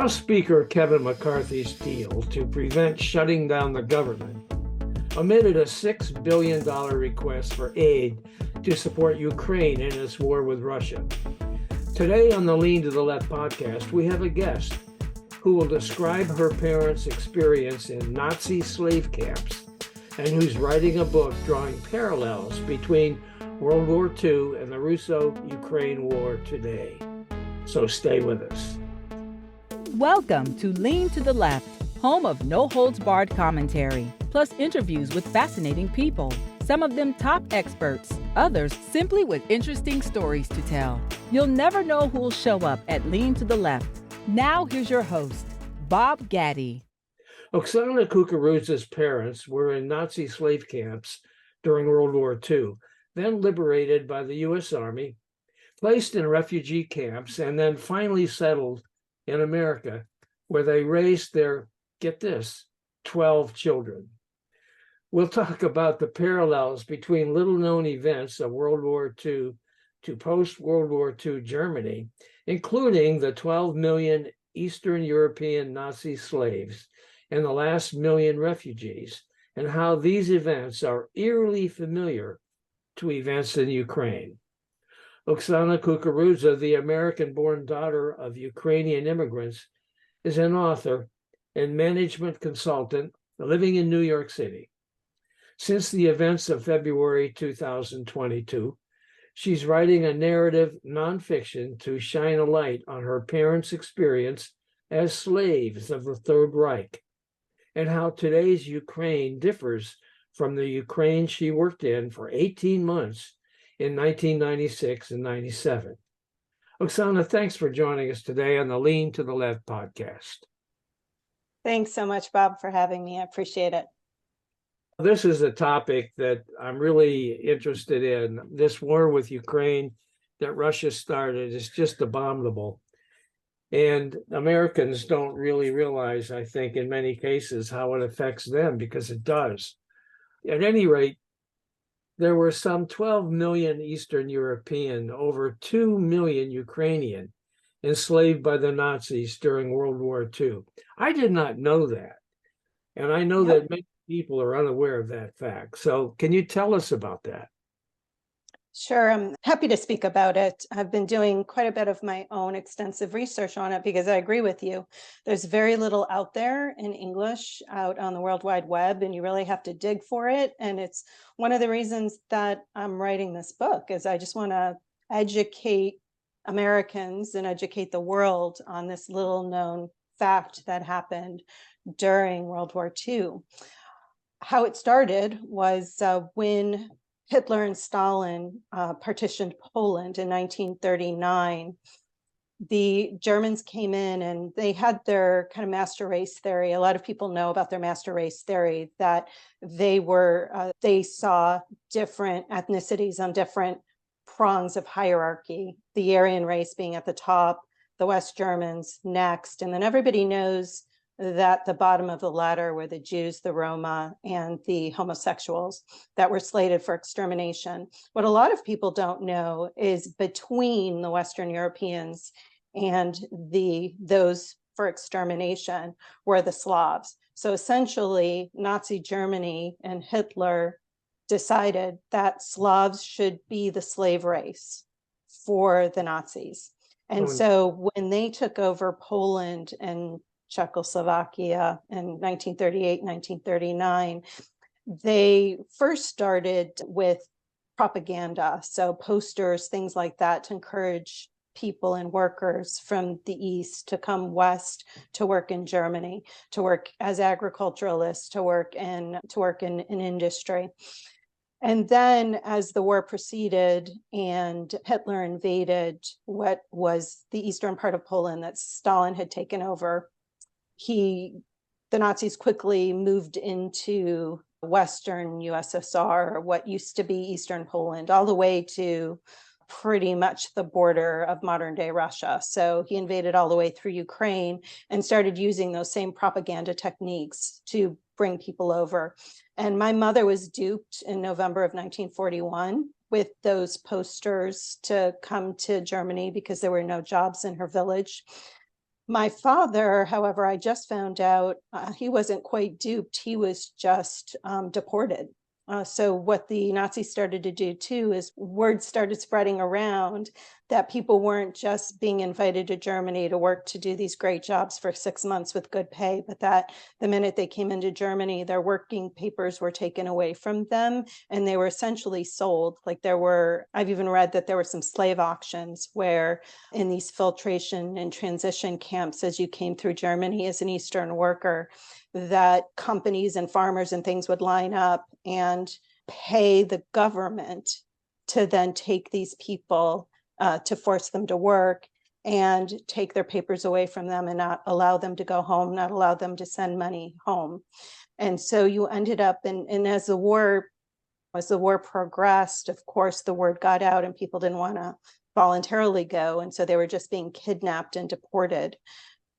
House Speaker Kevin McCarthy's deal to prevent shutting down the government omitted a $6 billion request for aid to support Ukraine in its war with Russia. Today on the Lean to the Left podcast, we have a guest who will describe her parents' experience in Nazi slave camps and who's writing a book drawing parallels between World War II and the Russo-Ukraine war today. So stay with us. Welcome to Lean to the Left, home of no-holds-barred commentary, plus interviews with fascinating people, some of them top experts, others simply with interesting stories to tell. You'll never know who'll show up at Lean to the Left. Now here's your host, Bob Gatty. Oksana Kukurudza's parents were in Nazi slave camps during World War II, then liberated by the U.S. Army, placed in refugee camps, and then finally settled in America, where they raised their, get this, 12 children. We'll talk about the parallels between little-known events of World War II to post-World War II Germany, including the 12 million Eastern European Nazi slaves and the last million refugees, and how these events are eerily familiar to events in Ukraine. Oksana Kukurudza, the American-born daughter of Ukrainian immigrants, is an author and management consultant living in New York City. Since the events of February 2022, she's writing a narrative nonfiction to shine a light on her parents' experience as slaves of the Third Reich and how today's Ukraine differs from the Ukraine she worked in for 18 months in 1996 and 97. Oksana, thanks for joining us today on the Lean to the Left podcast. Thanks so much, Bob, for having me. I appreciate it. This is a topic that I'm really interested in. This war with Ukraine that Russia started is just abominable. And Americans don't really realize, I think, in many cases, how it affects them, because it does. At any rate, there were some 12 million Eastern European, over 2 million Ukrainian enslaved by the Nazis during World War II. I did not know that. And I know that many people are unaware of that fact. So can you tell us about that? Sure, I'm happy to speak about it. I've been doing quite a bit of my own extensive research on it because I agree with you. There's very little out there in English out on the World Wide Web, and you really have to dig for it. And it's one of the reasons that I'm writing this book is I just want to educate Americans and educate the world on this little known fact that happened during World War II. How it started was when Hitler and Stalin partitioned Poland in 1939. The Germans came in and they had their kind of master race theory. A lot of people know about their master race theory, that they saw different ethnicities on different prongs of hierarchy, the Aryan race being at the top, the West Germans next, and then everybody knows that the bottom of the ladder were the Jews, the Roma, and the homosexuals that were slated for extermination. What a lot of people don't know is between the Western Europeans and those for extermination were the Slavs. So essentially, Nazi Germany and Hitler decided that Slavs should be the slave race for the Nazis. And so when they took over Poland and Czechoslovakia in 1938, 1939, they first started with propaganda, so posters, things like that, to encourage people and workers from the East to come west to work in Germany, to work as agriculturalists, to work in industry. And then as the war proceeded and Hitler invaded what was the eastern part of Poland that Stalin had taken over, the Nazis quickly moved into Western USSR, what used to be Eastern Poland, all the way to pretty much the border of modern day Russia. So he invaded all the way through Ukraine and started using those same propaganda techniques to bring people over. And my mother was duped in November of 1941 with those posters to come to Germany because there were no jobs in her village. My father, however, I just found out he wasn't quite duped. He was just deported. So what the Nazis started to do too is word started spreading around that people weren't just being invited to Germany to work to do these great jobs for 6 months with good pay, but that the minute they came into Germany, their working papers were taken away from them and they were essentially sold. Like I've even read that there were some slave auctions where in these filtration and transition camps, as you came through Germany as an Eastern worker, that companies and farmers and things would line up and pay the government to then take these people to force them to work and take their papers away from them and not allow them to go home, not allow them to send money home. And so you ended up, and as the war progressed, of course, the word got out and people didn't want to voluntarily go. And so they were just being kidnapped and deported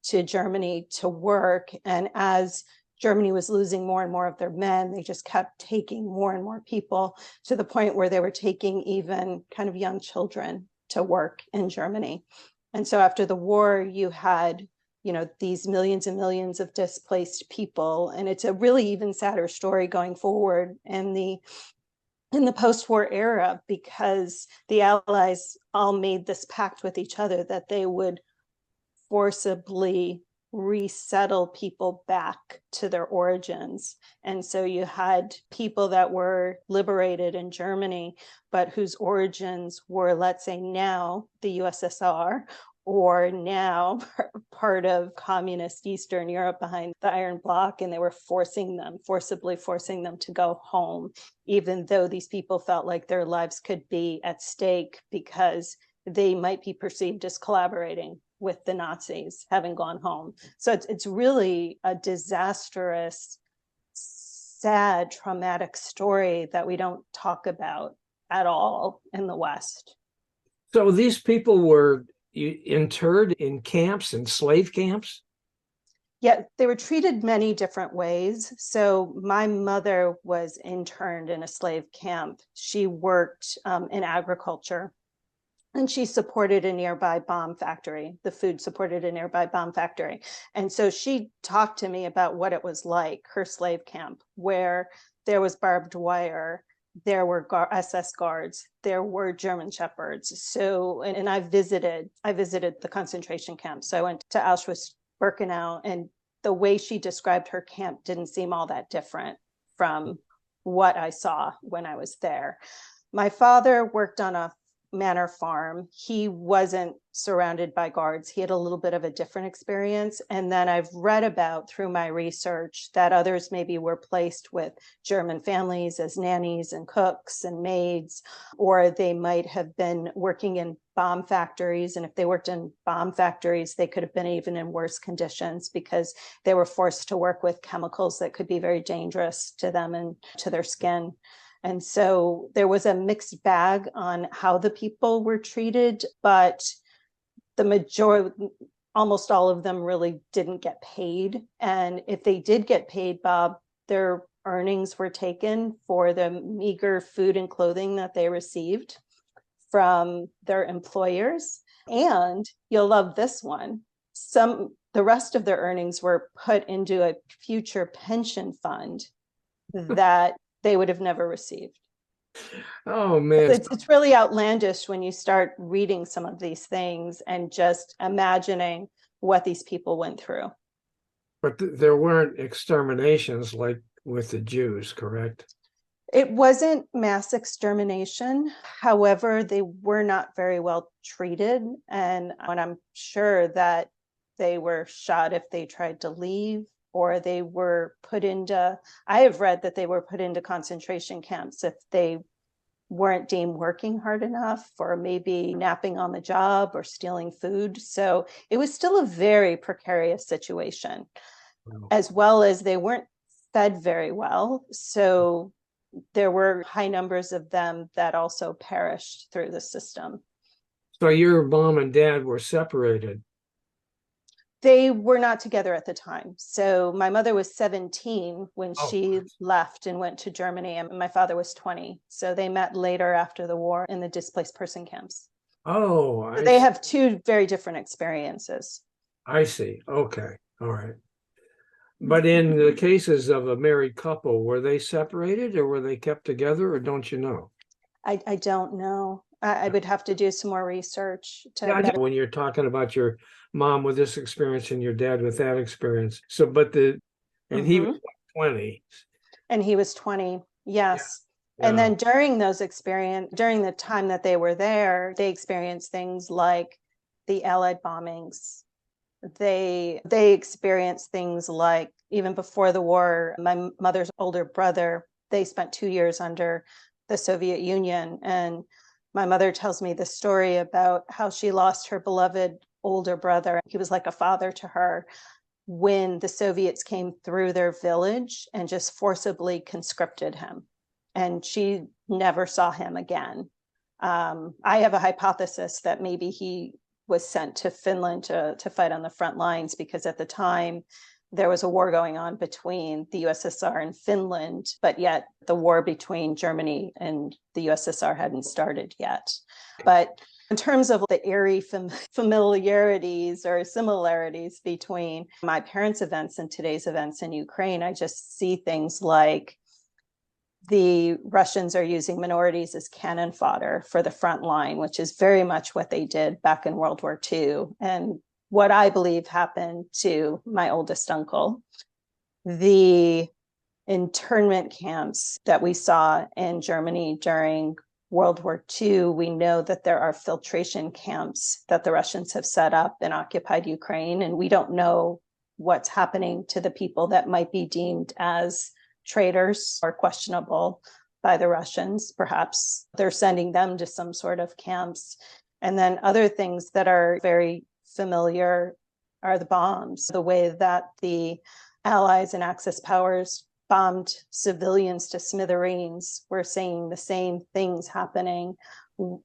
to Germany to work. And as Germany was losing more and more of their men, they just kept taking more and more people to the point where they were taking even kind of young children to work in Germany. And so after the war, you had, these millions and millions of displaced people. And it's a really even sadder story going forward in the post-war era, because the Allies all made this pact with each other that they would forcibly resettle people back to their origins. And so you had people that were liberated in Germany, but whose origins were, let's say now, the USSR, or now part of communist Eastern Europe behind the Iron Bloc, and they were forcibly forcing them to go home, even though these people felt like their lives could be at stake because they might be perceived as collaborating with the Nazis having gone home. So it's really a disastrous, sad, traumatic story that we don't talk about at all in the West. So these people were interred in camps and slave camps? Yeah, they were treated many different ways. So my mother was interned in a slave camp. She worked in agriculture. And she supported a nearby bomb factory. The food supported a nearby bomb factory. And so she talked to me about what it was like, her slave camp, where there was barbed wire, there were SS guards, there were German shepherds. So, and I visited the concentration camp. So I went to Auschwitz-Birkenau, and the way she described her camp didn't seem all that different from what I saw when I was there. My father worked on a manor farm. He wasn't surrounded by guards. He had a little bit of a different experience. And then I've read about through my research that others maybe were placed with German families as nannies and cooks and maids, or they might have been working in bomb factories. And if they worked in bomb factories, they could have been even in worse conditions because they were forced to work with chemicals that could be very dangerous to them and to their skin. And so there was a mixed bag on how the people were treated, but the majority, almost all of them really didn't get paid. And if they did get paid, Bob, their earnings were taken for the meager food and clothing that they received from their employers. And you'll love this one. The rest of their earnings were put into a future pension fund that they would have never received. Oh, man. It's really outlandish when you start reading some of these things and just imagining what these people went through. But there weren't exterminations like with the Jews, correct? It wasn't mass extermination. However, they were not very well treated. And I'm sure that they were shot if they tried to leave, or they were put into, I have read that they were put into concentration camps if they weren't deemed working hard enough, or maybe napping on the job or stealing food. So it was still a very precarious situation, as well as they weren't fed very well. So there were high numbers of them that also perished through the system. So your mom and dad were separated? They were not together at the time. So my mother was 17 when she left and went to Germany, and my father was 20. So they met later after the war in the displaced person camps. Oh, They have two very different experiences. I see. Okay. All right. But in the cases of a married couple, were they separated or were they kept together, or don't you know? I don't know. I would have to do some more research to Yeah, better. when you're talking about your mom with this experience and your dad with that experience. So, and he was Mhm. like 20. And he was 20. Yeah. Yes. And Yeah. then during the time that they were there, they experienced things like the Allied bombings. They experienced things like, even before the war, my mother's older brother, they spent 2 years under the Soviet Union. And my mother tells me the story about how she lost her beloved older brother. He was like a father to her, when the Soviets came through their village and just forcibly conscripted him. And she never saw him again. I have a hypothesis that maybe he was sent to Finland to fight on the front lines, because at the time there was a war going on between the USSR and Finland, but yet the war between Germany and the USSR hadn't started yet. But in terms of the eerie familiarities or similarities between my parents' events and today's events in Ukraine, I just see things like the Russians are using minorities as cannon fodder for the front line, which is very much what they did back in World War II. And what I believe happened to my oldest uncle. The internment camps that we saw in Germany during World War II, we know that there are filtration camps that the Russians have set up in occupied Ukraine, and we don't know what's happening to the people that might be deemed as traitors or questionable by the Russians. Perhaps they're sending them to some sort of camps. And then other things that are very familiar are the bombs, the way that the Allies and Axis powers bombed civilians to smithereens. We're seeing the same things happening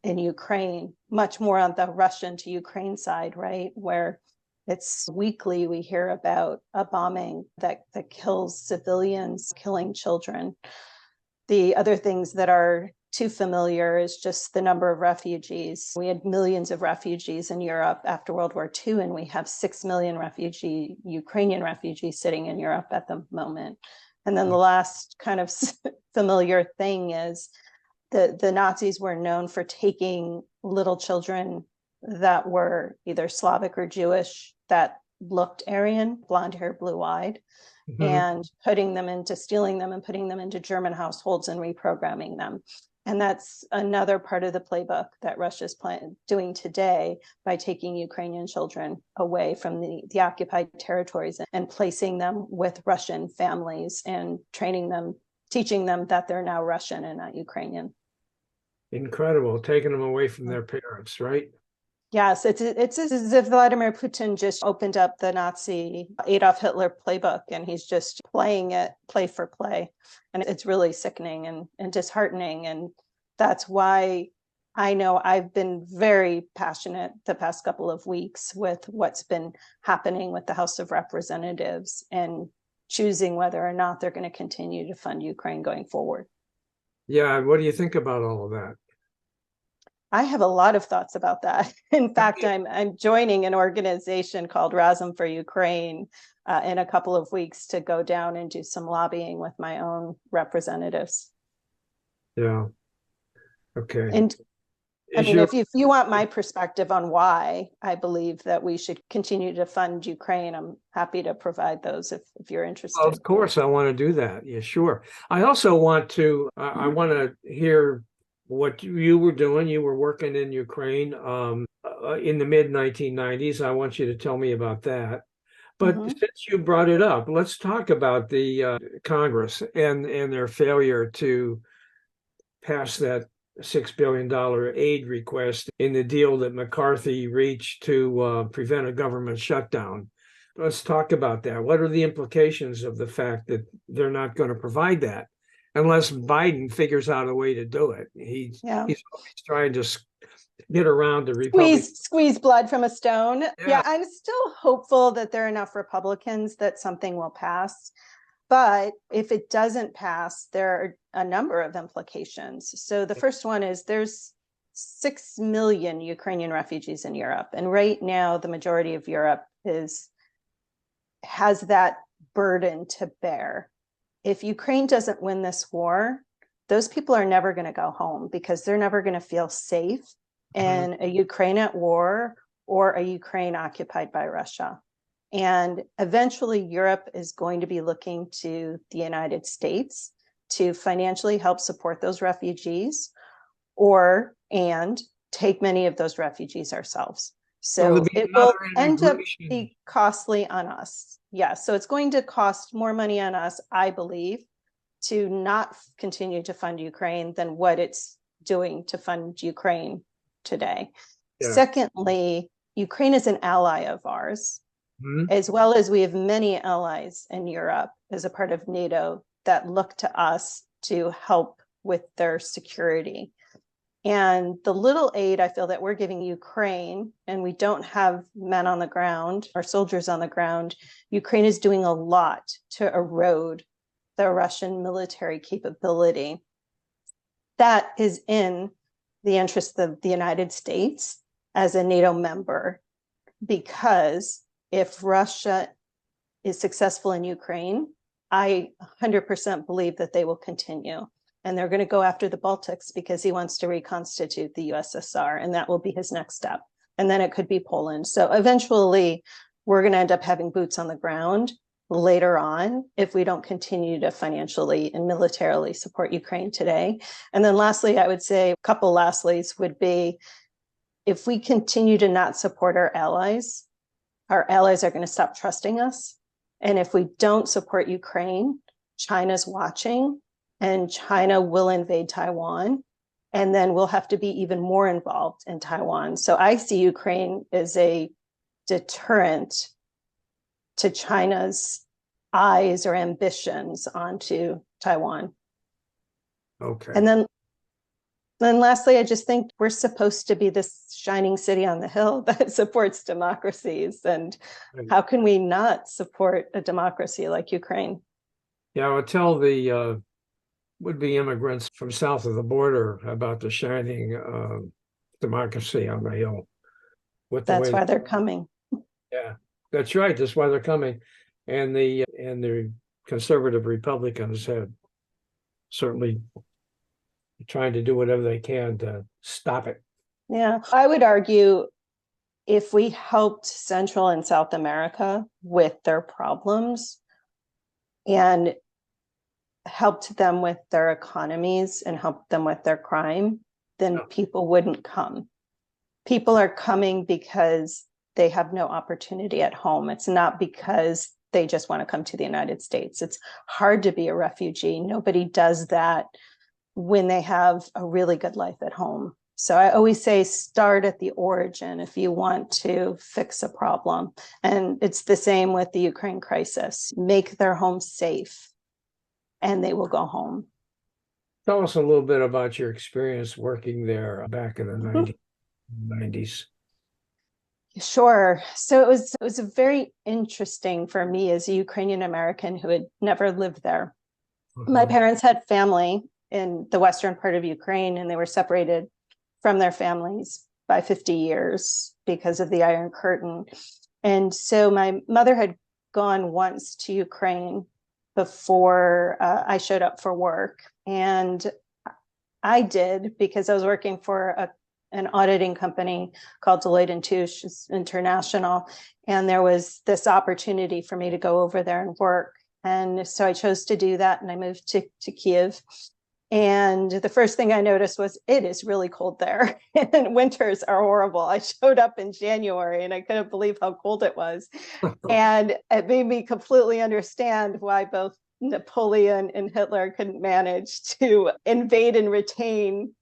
in Ukraine, much more on the Russian to Ukraine side, right? Where it's weekly we hear about a bombing that kills civilians, killing children. The other things that are too familiar is just the number of refugees. We had millions of refugees in Europe after World War II, and we have 6 million Ukrainian refugees sitting in Europe at the moment. And then the last kind of familiar thing is the Nazis were known for taking little children that were either Slavic or Jewish, that looked Aryan, blonde hair, blue eyed, and stealing them and putting them into German households and reprogramming them. And that's another part of the playbook that Russia's doing today by taking Ukrainian children away from the occupied territories and placing them with Russian families and training them, teaching them that they're now Russian and not Ukrainian. Incredible, taking them away from their parents, right? Yes, it's as if Vladimir Putin just opened up the Nazi Adolf Hitler playbook and he's just playing it play for play. And it's really sickening and disheartening. And that's why I know I've been very passionate the past couple of weeks with what's been happening with the House of Representatives and choosing whether or not they're going to continue to fund Ukraine going forward. Yeah, what do you think about all of that? I have a lot of thoughts about that. In fact, I'm joining an organization called Razum for Ukraine in a couple of weeks to go down and do some lobbying with my own representatives. Yeah. Okay. And I mean, if you want my perspective on why I believe that we should continue to fund Ukraine, I'm happy to provide those if you're interested. Well, of course, I want to do that. Yeah, sure. I also want to, I want to hear what you were doing. You were working in Ukraine in the mid 1990s. I want you to tell me about that. But since you brought it up, let's talk about the Congress and their failure to pass that $6 billion aid request in the deal that McCarthy reached to prevent a government shutdown. Let's talk about that. What are the implications of the fact that they're not going to provide that unless Biden figures out a way to do it? He's always trying to get around the Republicans. Squeeze blood from a stone. Yeah, I'm still hopeful that there are enough Republicans that something will pass. But if it doesn't pass, there are a number of implications. So the first one is there's 6 million Ukrainian refugees in Europe. And right now, the majority of Europe has that burden to bear. If Ukraine doesn't win this war, those people are never going to go home because they're never going to feel safe in a Ukraine at war or a Ukraine occupied by Russia. And eventually, Europe is going to be looking to the United States to financially help support those refugees and take many of those refugees ourselves. So it will end up be costly on us. Yes. So it's going to cost more money on us, I believe, to not continue to fund Ukraine than what it's doing to fund Ukraine today. Yeah. Secondly, Ukraine is an ally of ours, as well as we have many allies in Europe as a part of NATO that look to us to help with their security. And the little aid I feel that we're giving Ukraine, and we don't have men on the ground or soldiers on the ground, Ukraine is doing a lot to erode the Russian military capability. That is in the interest of the United States as a NATO member, because if Russia is successful in Ukraine, I 100% believe that they will continue. And they're going to go after the Baltics because he wants to reconstitute the USSR, and that will be his next step. And then it could be Poland. So eventually, we're going to end up having boots on the ground later on if we don't continue to financially and militarily support Ukraine today. And then lastly, I would say a couple lastlies would be, if we continue to not support our allies are going to stop trusting us. And if we don't support Ukraine, China's watching. And China will invade Taiwan, and then we'll have to be even more involved in Taiwan. So I see Ukraine as a deterrent to China's eyes or ambitions onto Taiwan. Okay. And then lastly, I just think we're supposed to be this shining city on the hill that supports democracies. And how can we not support a democracy like Ukraine? Yeah, I would tell the would-be immigrants from south of the border about the shining democracy on the hill. That's why they're coming. Yeah, that's right. That's why they're coming. And the conservative Republicans have certainly trying to do whatever they can to stop it. Yeah, I would argue if we helped Central and South America with their problems and helped them with their economies and helped them with their crime, then people wouldn't come. People are coming because they have no opportunity at home. It's not because they just want to come to the United States. It's hard to be a refugee. Nobody does that when they have a really good life at home. So I always say, start at the origin if you want to fix a problem. And it's the same with the Ukraine crisis. Make their home safe, and they will go home. Tell us a little bit about your experience working there back in the 90s. Sure. So it was very interesting for me as a Ukrainian American who had never lived there. My parents had family in the western part of Ukraine, and they were separated from their families by 50 years because of the Iron Curtain. And so my mother had gone once to Ukraine before I showed up for work. And I did because I was working for an auditing company called Deloitte & Touche International. And there was this opportunity for me to go over there and work. And so I chose to do that. And I moved to Kyiv. And the first thing I noticed was it is really cold there, and winters are horrible. I showed up in January and I couldn't believe how cold it was. And it made me completely understand why both Napoleon and Hitler couldn't manage to invade and retain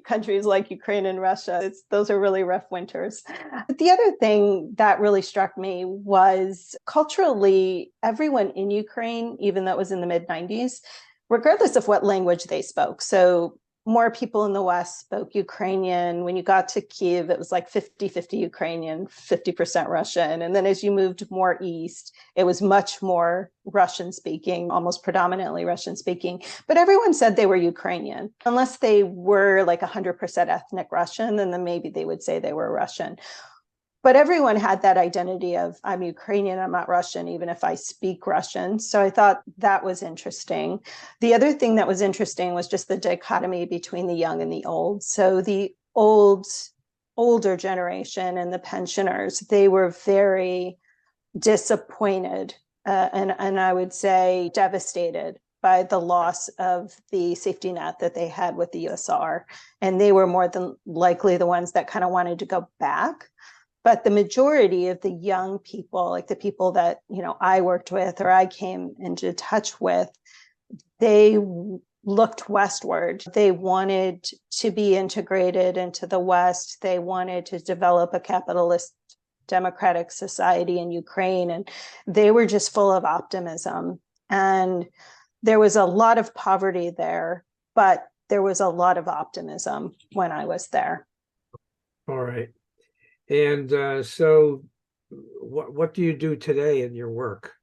countries like Ukraine and Russia. Those are really rough winters. But the other thing that really struck me was culturally, everyone in Ukraine, even though it was in the mid-90s, regardless of what language they spoke. So more people in the West spoke Ukrainian. When you got to Kiev, it was like 50-50 Ukrainian, 50% Russian. And then as you moved more east, it was much more Russian speaking, almost predominantly Russian speaking. But everyone said they were Ukrainian, unless they were like 100% ethnic Russian, and then maybe they would say they were Russian. But everyone had that identity of, I'm Ukrainian, I'm not Russian, even if I speak Russian. So I thought that was interesting. The other thing that was interesting was just the dichotomy between the young and the old. So the older generation and the pensioners, they were very disappointed and I would say devastated by the loss of the safety net that they had with the USSR. And they were more than likely the ones that kind of wanted to go back. But the majority of the young people, like the people that, I worked with or I came into touch with, they looked westward. They wanted to be integrated into the West. They wanted to develop a capitalist democratic society in Ukraine. And they were just full of optimism. And there was a lot of poverty there, but there was a lot of optimism when I was there. All right. And so what do you do today in your work?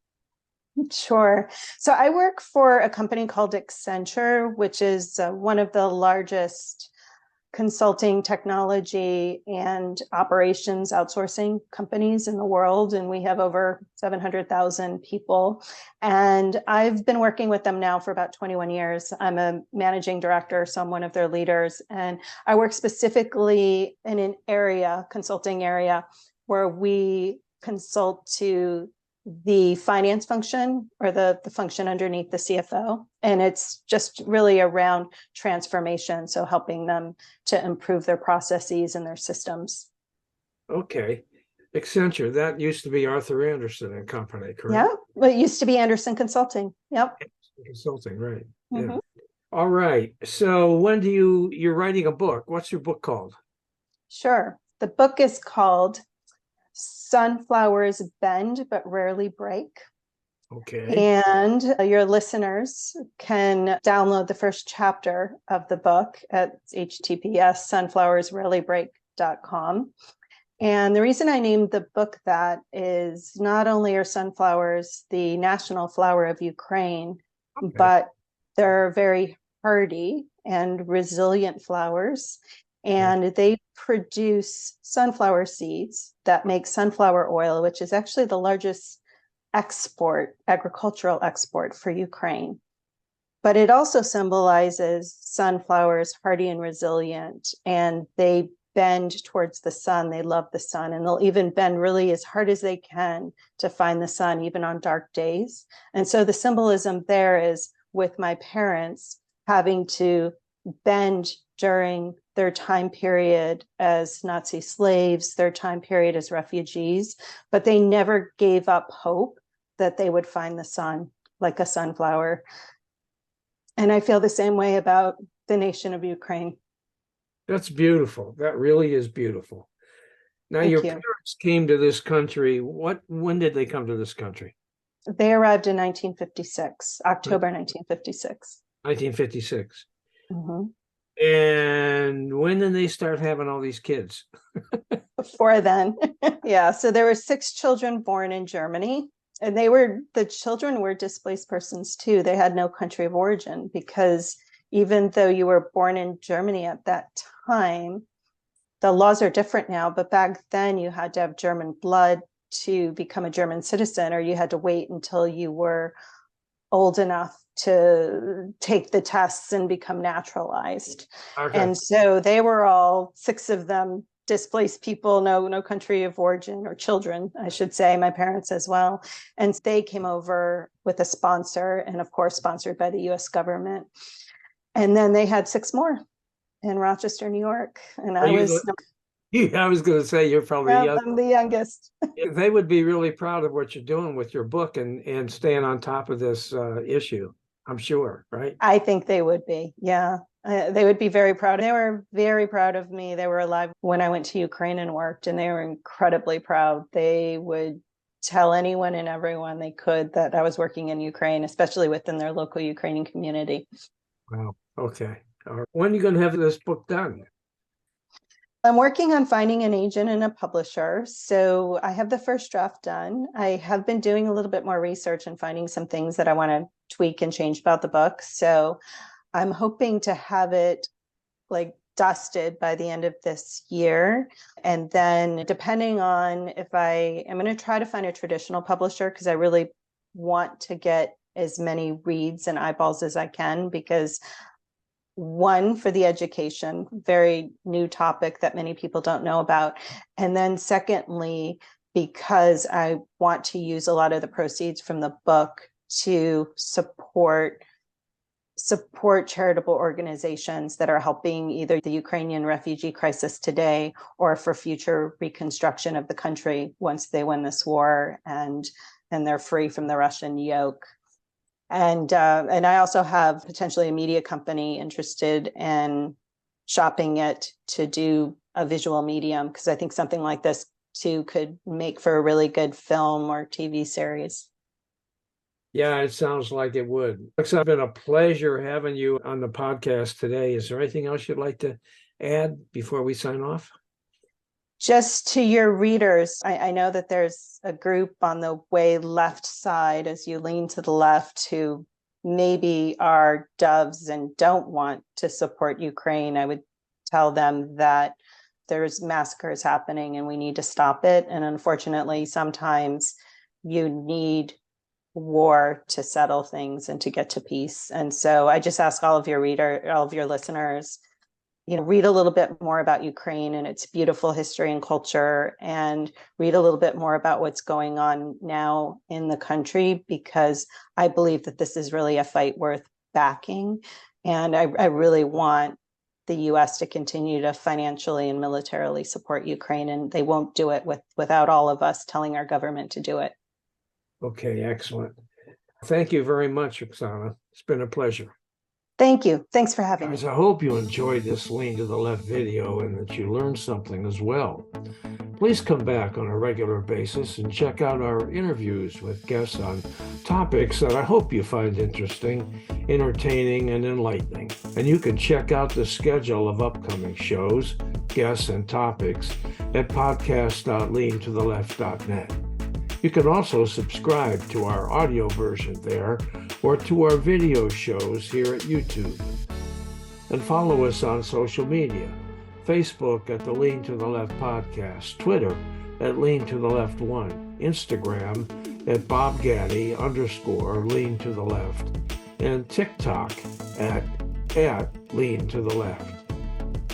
Sure. So I work for a company called Accenture, which is one of the largest consulting, technology, and operations outsourcing companies in the world. And we have over 700,000 people. And I've been working with them now for about 21 years. I'm a managing director, so I'm one of their leaders. And I work specifically in an consulting area, where we consult to the finance function or the function underneath the CFO. And it's just really around transformation. So helping them to improve their processes and their systems. Okay. Accenture, that used to be Arthur Andersen and Company, correct? Yeah, well, it used to be Andersen Consulting. Yep. Consulting, right. Mm-hmm. Yeah. All right. So when you're writing a book, what's your book called? Sure. The book is called Sunflowers Bend But Rarely Break. Okay. And your listeners can download the first chapter of the book at https://sunflowersrarelybreak.com. And the reason I named the book that is not only are sunflowers the national flower of Ukraine, Okay. but they're very hardy and resilient flowers. And they produce sunflower seeds that make sunflower oil, which is actually the largest agricultural export for Ukraine. But it also symbolizes sunflowers hardy and resilient, and they bend towards the sun. They love the sun, and they'll even bend really as hard as they can to find the sun, even on dark days. And so the symbolism there is with my parents having to bend during their time period as Nazi slaves, their time period as refugees, but they never gave up hope that they would find the sun like a sunflower. And I feel the same way about the nation of Ukraine. That's beautiful. That really is beautiful. Now, Thank your you. parents came to this country. When did they come to this country? They arrived in 1956, October 1956. 1956. Mm-hmm. And when did they start having all these kids? Before then. Yeah. So there were 6 children born in Germany, and the children were displaced persons too. They had no country of origin, because even though you were born in Germany at that time, the laws are different now, but back then you had to have German blood to become a German citizen, or you had to wait until you were old enough to take the tests and become naturalized. Okay. And so they were all 6 of them displaced people, no country of origin, or children, I should say, my parents as well. And they came over with a sponsor, and of course, sponsored by the US government. And then they had 6 more in Rochester, New York. And I was going to say you're probably I'm the youngest. They would be really proud of what you're doing with your book and staying on top of this issue, I'm sure, right? I think they would be. Yeah. They would be very proud. They were very proud of me. They were alive when I went to Ukraine and worked, and they were incredibly proud. They would tell anyone and everyone they could that I was working in Ukraine, especially within their local Ukrainian community. Wow. Okay. Or when are you going to have this book done? I'm working on finding an agent and a publisher. So I have the first draft done. I have been doing a little bit more research and finding some things that I want to tweak and change about the book. So I'm hoping to have it like dusted by the end of this year. And then depending on if I'm going to try to find a traditional publisher, because I really want to get as many reads and eyeballs as I can, because one, for the education, very new topic that many people don't know about. And then secondly, because I want to use a lot of the proceeds from the book to support charitable organizations that are helping either the Ukrainian refugee crisis today or for future reconstruction of the country once they win this war and they're free from the Russian yoke. And I also have potentially a media company interested in shopping it to do a visual medium, because I think something like this too could make for a really good film or TV series. Yeah, it sounds like it would. It's been a pleasure having you on the podcast today. Is there anything else you'd like to add before we sign off? Just to your readers, I know that there's a group on the way left side as you lean to the left who maybe are doves and don't want to support Ukraine. I would tell them that there's massacres happening and we need to stop it. And unfortunately, sometimes you need war to settle things and to get to peace. And so I just ask all of your listeners, read a little bit more about Ukraine and its beautiful history and culture, and read a little bit more about what's going on now in the country, because I believe that this is really a fight worth backing. And I really want the US to continue to financially and militarily support Ukraine, and they won't do it without all of us telling our government to do it. Okay, excellent. Thank you very much, Oksana. It's been a pleasure. Thank you. Thanks for having me. Guys, I hope you enjoyed this Lean to the Left video and that you learned something as well. Please come back on a regular basis and check out our interviews with guests on topics that I hope you find interesting, entertaining, and enlightening. And you can check out the schedule of upcoming shows, guests, and topics at podcast.leantotheleft.net. You can also subscribe to our audio version there or to our video shows here at YouTube. And follow us on social media, Facebook at the Lean to the Left Podcast, Twitter at Lean to the Left 1, Instagram at BobGaddy_Lean to the Left, and TikTok at Lean to the Left.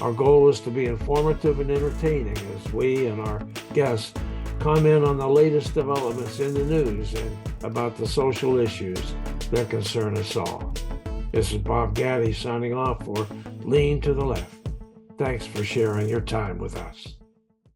Our goal is to be informative and entertaining as we and our guests comment on the latest developments in the news and about the social issues that concern us all. This is Bob Gaddy signing off for Lean to the Left. Thanks for sharing your time with us.